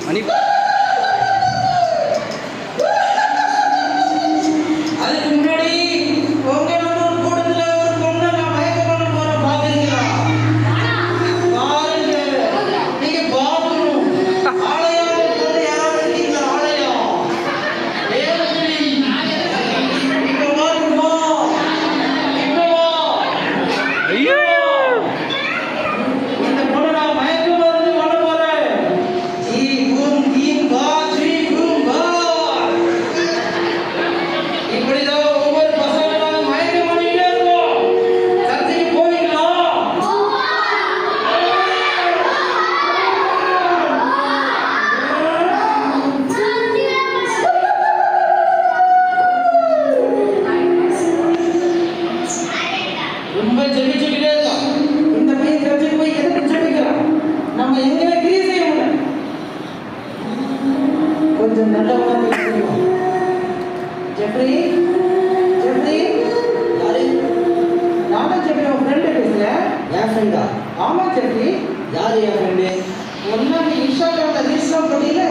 மணி அதுக்கு முன்னாடி உங்க நம்ம கூடத்துல ஒரு பொண்ணை நான் மயக்கம் பண்ண போறேன் பாக்குறீங்களா? பாருங்க, நீங்க பாக்கணும். ஆலயம் பொண்ணு யாராவது இருக்கீங்களா? ஆலயம் ஏழு இப்ப வாருமா, இப்ப வா. ஐயோ இந்த பொண்ணை நான் மயக்கம் மருந்து பண்ண போறேன். ஜீ பூம் கீம் பா ஜீ பூம் பா. இப்படிதான் ஒவ்வொரு பசங்களும் மயக்கம் பண்ணிட்டே இருக்கோம். சர்ச்சைக்கு போவீங்களா? ரொம்ப ஜெபிச்சுக்கிட்டே இருக்கான். இந்த பையன் சர்ச்சைக்கு போய் எதுக்கு ஜெபிக்கிறான்? நம்ம எங்க கிரியை செய்ய முடியல. கொஞ்சம் நல்லவனா போய் செய்வோம். ஜெப்ரி, ஜெப்ரி, யாரு? நானும் ஜெப்ரி உன் ஃப்ரெண்டு பேசுறேன். என் ஃப்ரெண்டா? ஆமா ஜெப்ரி, யாரு என் ஃப்ரெண்டு? ஒன்னா நீ இன்ஸ்டாகிராம்ல ரீல்ஸ்லாம் போடல.